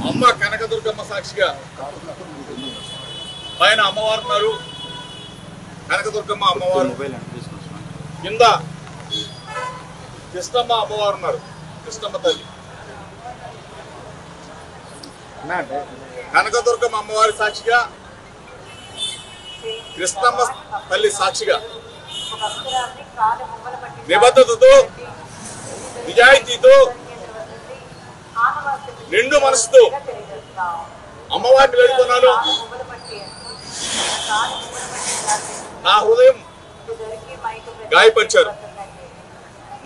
అమ్మ కనకదుర్గమ్మ సాక్షిగా పైన అమ్మవారు ఉన్నారు. కనకదుర్గమ్మ అమ్మవారు కింద కృష్ణమ్మ అమ్మవారు ఉన్నారు. కృష్ణమ్మ తల్లి కనకదుర్గమ్మ అమ్మవారి సాక్షిగా, కృష్ణమ్మ తల్లి సాక్షిగా నిబద్ధతతో నిజాయితీతో నిండు మనసుతో అమ్మవారిని వేడుకున్నాను. నా హృదయం గాయపరిచారు,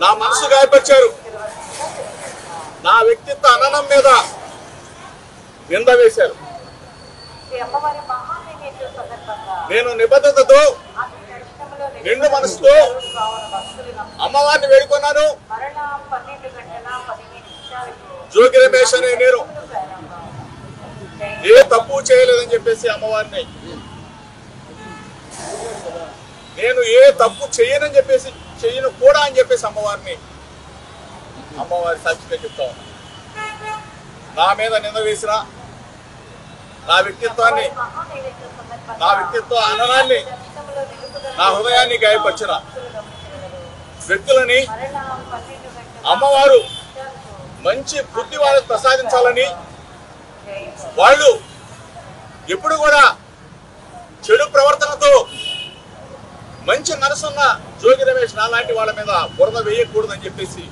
నా మనసు గాయపరిచారు, నా వ్యక్తిత్వ అననం మీద నింద వేశారు. నేను నిబద్ధతతో నిండు మనసుతో అమ్మవారిని వేడుకున్నాను. జోగి రమేష్ అనే నేను ఏ తప్పు చేయలేదని చెప్పేసి అమ్మవారిని, నేను ఏ తప్పు చేయనని చెప్పేసి, చెయ్యను కూడా అని చెప్పేసి అమ్మవారి సాక్షిగా చెప్తా ఉన్నా. నా మీద నింద వేసిన, నా వ్యక్తిత్వ అననాన్ని, నా హృదయాన్ని గాయపరిచిన వ్యక్తులని అమ్మవారు మంచి బుద్ధి వాళ్ళకి ప్రసాదించాలని, వాళ్ళు ఎప్పుడు కూడా చెడు ప్రవర్తనతో మంచి మనసున్న జోగి రమేష్ నాలాంటి వాళ్ళ మీద బురద వేయకూడదని చెప్పేసి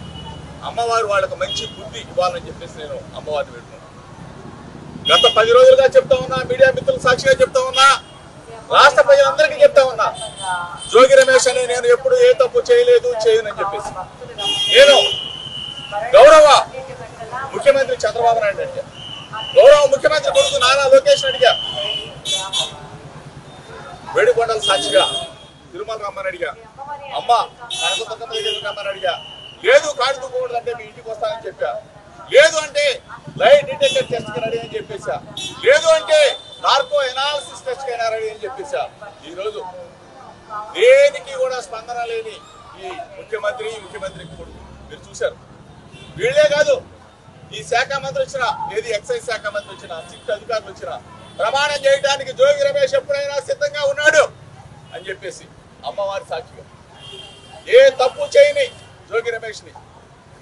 అమ్మవారు వాళ్ళకి మంచి బుద్ధి ఇవ్వాలని చెప్పేసి నేను అమ్మవారిని పెట్టుకున్నాను. గత 10 రోజులుగా చెప్తా ఉన్నా, మీడియా మిత్రులు సాక్షిగా చెప్తా ఉన్నా, రాష్ట్ర ప్రజలందరికీ చెప్తా ఉన్నా, జోగి రమేష్ అనే నేను ఎప్పుడు ఏ తప్పు చేయలేదు, చేయనని చెప్పేసి. నేను గౌరవ ముఖ్యమంత్రి చంద్రబాబు నాయుడు అడిగా, గౌరవ ముఖ్యమంత్రి కొడుకు నారా లోకేష్ అడిగా, వేడుకొండల సాక్షిగా తిరుమల రమ్మని అడిగా, అమ్మ కనకదుర్గమ్మ దగ్గరికి రమ్మని అడిగా. లేదు కాడు తూకూడదు అంటే మీ ఇంటికి వస్తానని చెప్పా. లేదు అంటే లైట్ డిటెక్టర్ టెస్ట్ కి రెడీ అని చెప్పేసా. లేదు అంటే నార్కో ఎనాలిసిస్ టెస్ట్ కి రెడీ అని చెప్పేసా. ఈరోజు దేనికి కూడా స్పందన లేని ఈ ముఖ్యమంత్రి కొడుకు మీరు చూశారు. వీళ్లే కాదు, ఈ శాఖ మంత్రి వచ్చిన, ఏది ఎక్సైజ్ శాఖ మంత్రి వచ్చిన, సిట్ అధికారులు వచ్చిన ప్రమాణం చేయడానికి జోగి రమేష్ ఎప్పుడైనా సిద్ధంగా ఉన్నాడు అని చెప్పేసి అమ్మవారి సాక్షిగా ఏ తప్పు చేయని జోగి రమేష్ ని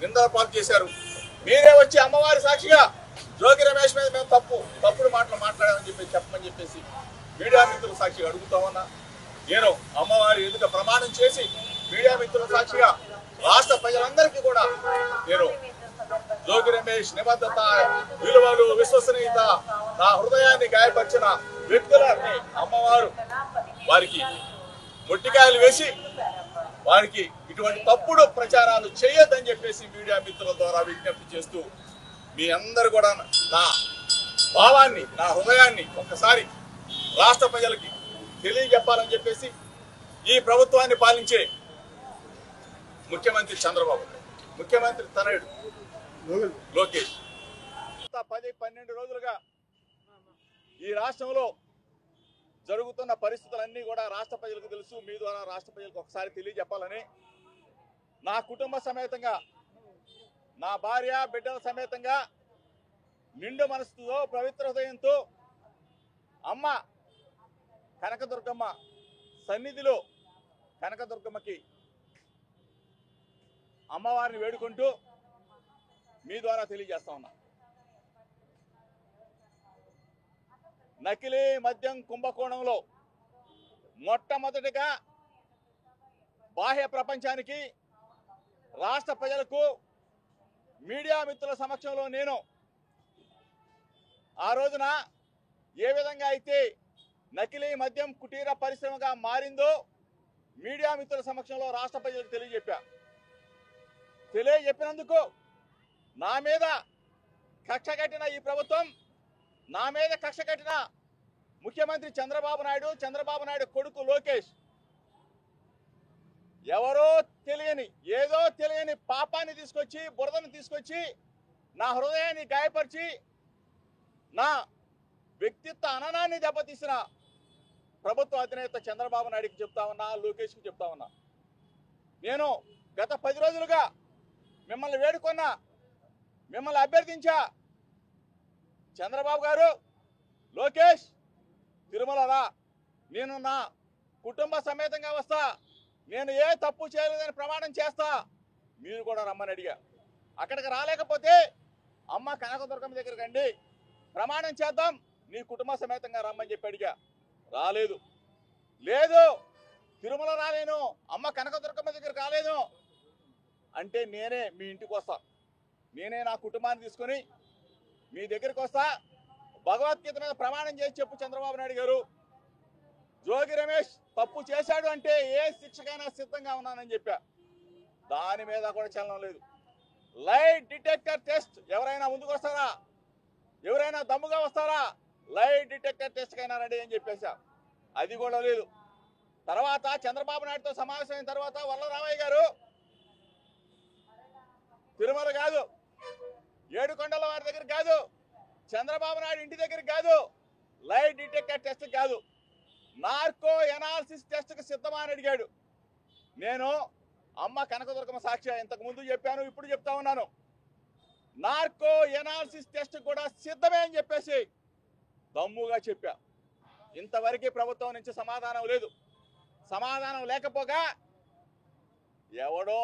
నిందల పాలు చేశారు. మీరే వచ్చి అమ్మవారి సాక్షిగా జోగి రమేష్ మీద మేము తప్పుడు మాటలు మాట్లాడామని చెప్పమని చెప్పేసి మీడియా మిత్రుల సాక్షిగా అడుగుతా ఉన్నా. నేను అమ్మవారి ఎదుట ప్రమాణం చేసి మీడియా మిత్రుల సాక్షిగా రాష్ట్ర ప్రజలందరికీ కూడా నేను జోగి రమేష్ నిబద్ధత, విలువలు, విశ్వసనీయత, నా హృదయాన్ని గాయపరిచిన వ్యక్తులని అమ్మవారు వారికి మొట్టికాయలు వేసి వారికి ఇటువంటి తప్పుడు ప్రచారాలు చేయొద్దని చెప్పేసి మీడియా మిత్రుల ద్వారా విజ్ఞప్తి చేస్తూ, మీ అందరు కూడా నా భావాన్ని, నా హృదయాన్ని ఒక్కసారి రాష్ట్ర ప్రజలకి తెలియజెప్పాలని చెప్పేసి ఈ ప్రభుత్వాన్ని పాలించే ముఖ్యమంత్రి చంద్రబాబు, ముఖ్యమంత్రి తనయుడు లోకేష్ 10-12 రోజులుగా ఈ రాష్ట్రంలో జరుగుతున్న పరిస్థితులన్నీ కూడా రాష్ట్ర ప్రజలకు తెలుసు. మీ ద్వారా రాష్ట్ర ప్రజలకు ఒకసారి తెలియజెప్పాలని నా కుటుంబ సమేతంగా, నా భార్య బిడ్డల సమేతంగా నిండు మనసుతో, పవిత్ర హృదయంతో అమ్మ కనకదుర్గమ్మ సన్నిధిలో కనకదుర్గమ్మకి అమ్మవారిని వేడుకుంటూ మీ ద్వారా తెలియజేస్తా ఉన్నా. నకిలీ మద్యం కుంభకోణంలో మొట్టమొదటిగా బాహ్య ప్రపంచానికి, రాష్ట్ర ప్రజలకు, మీడియా మిత్రుల సమక్షంలో నేను ఆ రోజున ఏ విధంగా అయితే నకిలీ మద్యం కుటీర పరిశ్రమగా మారిందో మీడియా మిత్రుల సమక్షంలో రాష్ట్ర ప్రజలకు తెలియజెప్పినందుకు నా మీద కక్ష కట్టిన ఈ ప్రభుత్వం, నా మీద కక్ష కట్టిన ముఖ్యమంత్రి చంద్రబాబు నాయుడు కొడుకు లోకేష్ ఎవరో తెలియని, ఏదో తెలియని పాపాన్ని తీసుకొచ్చి, బురదను తీసుకొచ్చి నా హృదయాన్ని గాయపరిచి, నా వ్యక్తిత్వ అననాన్ని దెబ్బతీసిన ప్రభుత్వ అధినేత చంద్రబాబు నాయుడుకి చెప్తా ఉన్నా, లోకేష్కి చెప్తా ఉన్నా. నేను గత 10 రోజులుగా మిమ్మల్ని వేడుకున్నా, మిమ్మల్ని అభ్యర్థించా, చంద్రబాబు గారు, లోకేష్ తిరుమల రా, నేను నా కుటుంబ సమేతంగా వస్తా, నేను ఏ తప్పు చేయలేదని ప్రమాణం చేస్తా, మీరు కూడా రమ్మని అడిగా. అక్కడికి రాలేకపోతే అమ్మ కనకదుర్గమ్మ దగ్గరికి రండి, ప్రమాణం చేద్దాం, నీ కుటుంబ సమేతంగా రమ్మని చెప్పి అడిగా. రాలేదు. లేదు తిరుమల రాలేను, అమ్మ కనకదుర్గమ్మ దగ్గరికి రాలేను అంటే నేనే మీ ఇంటికి వస్తా, నేనే నా కుటుంబాన్ని తీసుకొని మీ దగ్గరికి వస్తా, భగవద్గీత మీద ప్రమాణం చేసి చెప్పు చంద్రబాబు నాయుడు గారు, జోగి రమేష్ తప్పు చేశాడు అంటే ఏ శిక్షకైనా సిద్ధంగా ఉన్నానని చెప్పా. దాని మీద కూడా చలనం లేదు. లైట్ డిటెక్టర్ టెస్ట్ ఎవరైనా ముందుకు వస్తారా, ఎవరైనా దమ్ముగా వస్తారా, లైట్ డిటెక్టర్ టెస్ట్ కైనా రెడీ అని చెప్పేశా. అది కూడా లేదు. తర్వాత చంద్రబాబు నాయుడుతో సమావేశమైన తర్వాత వల్లరామయ్య గారు తిరుమల కాదు, ఏడుకొండల వారి దగ్గర కాదు, చంద్రబాబు నాయుడు ఇంటి దగ్గర కాదు, లైట్ డిటెక్టర్ టెస్ట్ కాదు, నార్కో ఎనాలిసిస్ టెస్ట్ కు సిద్ధమా అని అడిగాడు. నేను అమ్మ కనకదుర్గమ్మ సాక్షి ఇంతకు ముందు చెప్పాను, ఇప్పుడు చెప్తా ఉన్నాను, నార్కో ఎనాలిసిస్ టెస్ట్ కూడా సిద్ధమే అని చెప్పేసి దమ్ముగా చెప్పా. ఇంతవరకు ప్రభుత్వం నుంచి సమాధానం లేదు. సమాధానం లేకపోగా ఎవడో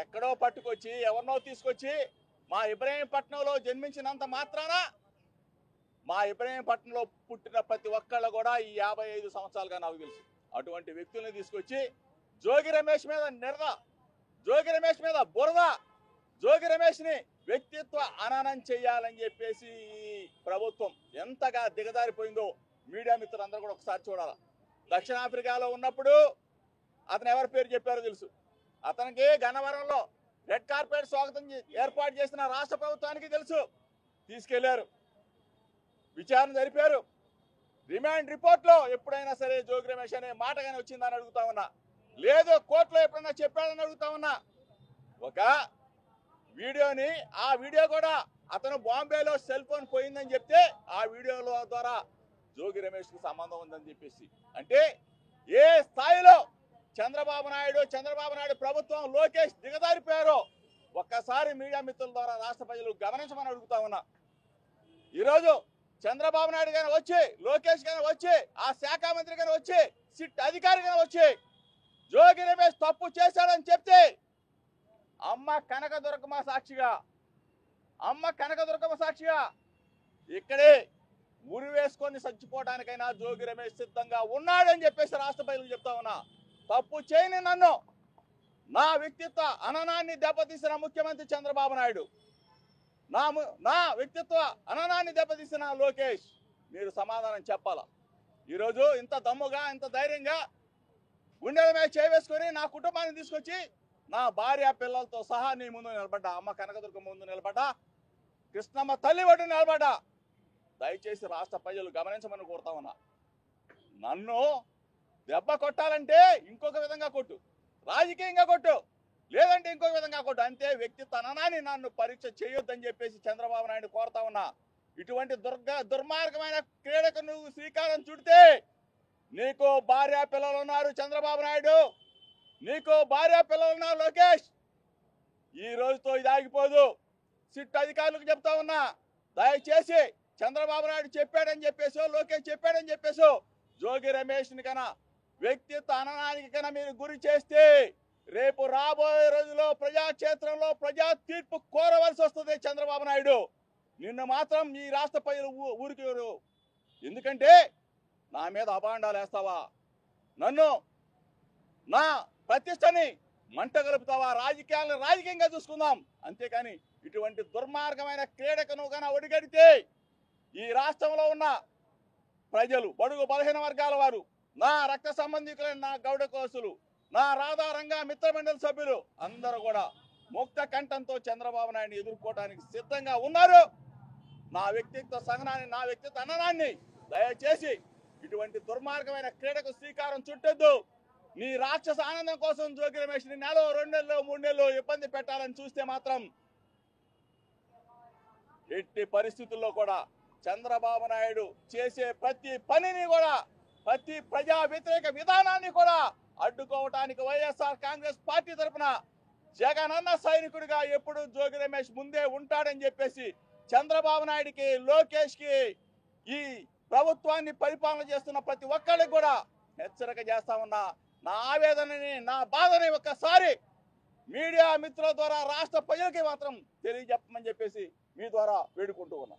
ఎక్కడో పట్టుకొచ్చి ఎవరినో తీసుకొచ్చి మా ఇబ్రహీంపట్నంలో జన్మించినంత మాత్రాన మా ఇబ్రహీంపట్నంలో పుట్టిన ప్రతి ఒక్కళ్ళు కూడా ఈ 55 సంవత్సరాలుగా నాకు తెలుసు. అటువంటి వ్యక్తుల్ని తీసుకొచ్చి జోగి రమేష్ మీద నిరద, జోగి రమేష్ మీద బురద, జోగి రమేష్ని వ్యక్తిత్వ హననం చేయాలని చెప్పేసి ప్రభుత్వం ఎంతగా దిగజారిపోయిందో మీడియా మిత్రులందరూ కూడా ఒకసారి చూడాలి. దక్షిణాఫ్రికాలో ఉన్నప్పుడు అతను ఎవరి పేరు చెప్పారో తెలుసు. అతనికి గన్నవరంలో రెడ్ కార్పెట్ స్వాగతం ఏర్పాటు చేసిన రాష్ట్ర ప్రభుత్వానికి తెలుసు. తీసుకెళ్లారు, విచారణ జరిపారు. రిమాండ్ రిపోర్ట్లో ఎప్పుడైనా సరే జోగి రమేష్ అనే మాట కానీ వచ్చిందని అడుగుతా ఉన్నా, లేదు కోర్టులో ఎప్పుడైనా చెప్పాడని అడుగుతా ఉన్నా. ఒక వీడియోని, ఆ వీడియో కూడా అతను బాంబేలో సెల్ ఫోన్ పోయిందని చెప్తే ఆ వీడియోల ద్వారా జోగి రమేష్ కు సంబంధం ఉందని చెప్పేసి, అంటే ఏ స్థాయిలో చంద్రబాబు నాయుడు ప్రభుత్వం, లోకేష్ దిగజారిపోయారో ఒక్కసారి మీడియా మిత్రుల ద్వారా రాష్ట్ర ప్రజలు గమనించమని అడుగుతా ఉన్నా. ఈరోజు చంద్రబాబు నాయుడు గారు వచ్చి, లోకేష్ గారు వచ్చి, ఆ శాఖ మంత్రి గారు వచ్చి, సిట్ అధికారి గారు వచ్చి జోగి రమేష్ తప్పు చేశాడని చెప్తే అమ్మ కనకదుర్గమ్మ సాక్షిగా ఇక్కడే ఉరి వేసుకొని చచ్చిపోవడానికైనా జోగి రమేష్ సిద్ధంగా ఉన్నాడని చెప్పేసి రాష్ట్ర ప్రజలకు చెప్తా ఉన్నా. తప్పు చేయని నన్ను, నా వ్యక్తిత్వ హననాన్ని దెబ్బతీసిన ముఖ్యమంత్రి చంద్రబాబు నాయుడు, నా వ్యక్తిత్వ హననాన్ని దెబ్బతీసిన లోకేష్, మీరు సమాధానం చెప్పాలా. ఈరోజు ఇంత దమ్ముగా, ఇంత ధైర్యంగా గుండెల మీద చేవేసుకొని నా కుటుంబాన్ని తీసుకొచ్చి నా భార్య పిల్లలతో సహా నీ ముందు నిలబడ్డా, అమ్మ కనకదుర్గమ్మ ముందు నిలబడ్డా, కృష్ణమ్మ తల్లి ఒడ్డు నిలబడ్డా. దయచేసి రాష్ట్ర ప్రజలు గమనించమని కోరుతా ఉన్నా. నన్ను దెబ్బ కొట్టాలంటే ఇంకొక విధంగా కొట్టు, రాజకీయంగా కొట్టు, లేదంటే ఇంకొక విధంగా కొట్టు, అంతే. వ్యక్తిత్వ హననాన్ని నన్ను పరీక్ష చేయొద్దని చెప్పేసి చంద్రబాబు నాయుడు కోరుతా ఉన్నా. ఇటువంటి దుర్మార్గమైన క్రీడకు నువ్వు శ్రీకారం చుడితే నీకు భార్య పిల్లలు ఉన్నారు చంద్రబాబు నాయుడు, నీకు భార్య పిల్లలు ఉన్నారు లోకేష్. ఈ రోజుతో ఇది ఆగిపోదు. సిట్ అధికారులకు చెప్తా ఉన్నా, దయచేసి చంద్రబాబు నాయుడు చెప్పాడని చెప్పేసో, లోకేష్ చెప్పాడని చెప్పేసో జోగి రమేష్ని కన్నా వ్యక్తిత్వ హననానికి కన్నా మీరు గురి చేస్తే రేపు రాబోయే రోజుల్లో ప్రజాక్షేత్రంలో ప్రజా తీర్పు కోరవలసి వస్తుంది చంద్రబాబు నాయుడు. నిన్ను మాత్రం ఈ రాష్ట్ర ప్రజలు ఊరికి, ఎందుకంటే నా మీద అభాండాలు వేస్తావా, నన్ను, నా ప్రతిష్టని మంట కలుపుతావా, రాజకీయాలను రాజకీయంగా చూసుకుందాం, అంతేకాని ఇటువంటి దుర్మార్గమైన క్రీడకు నువ్వు కన్నా ఒడిగడితే ఈ రాష్ట్రంలో ఉన్న ప్రజలు, బడుగు బలహీన వర్గాల వారు, నా రక్త సంబంధికులైన నా గౌడ కోసులు, నా రాధారంగా మిత్రమండలి సభ్యులు అందరూ కూడా ముక్త కంఠంతో చంద్రబాబు నాయుడిని ఎదుర్కోవడానికి సిద్ధంగా ఉన్నారు. నా వ్యక్తిత్వ సహనాన్ని, నా వ్యక్తిత్వ హననాన్ని దయచేసి ఇటువంటి దుర్మార్గమైన క్రీడకు శ్రీకారం చుట్టొద్దు. నీ రాక్షస ఆనందం కోసం జోగి రమేష్ ని నెల, 2 నెలలు, 3 నెలలు ఇబ్బంది పెట్టాలని చూస్తే మాత్రం ఎట్టి పరిస్థితుల్లో కూడా చంద్రబాబు నాయుడు చేసే ప్రతి పనిని కూడా, ప్రతి ప్రజా వ్యతిరేక విధానాన్ని కూడా అడ్డుకోవటానికి వైఎస్ఆర్ కాంగ్రెస్ పార్టీ తరఫున జగనన్న సైనికుడిగా ఎప్పుడు జోగి రమేష్ ముందే ఉంటాడని చెప్పేసి చంద్రబాబు నాయుడికి, లోకేష్కి, ఈ ప్రభుత్వాన్ని పరిపాలన చేస్తున్న ప్రతి ఒక్కరికి కూడా హెచ్చరిక చేస్తా ఉన్నా. నా ఆవేదనని, నా బాధని ఒక్కసారి మీడియా మిత్రుల ద్వారా రాష్ట్ర ప్రజలకి మాత్రం తెలియజెప్పమని చెప్పేసి మీ ద్వారా వేడుకుంటూ ఉన్నా.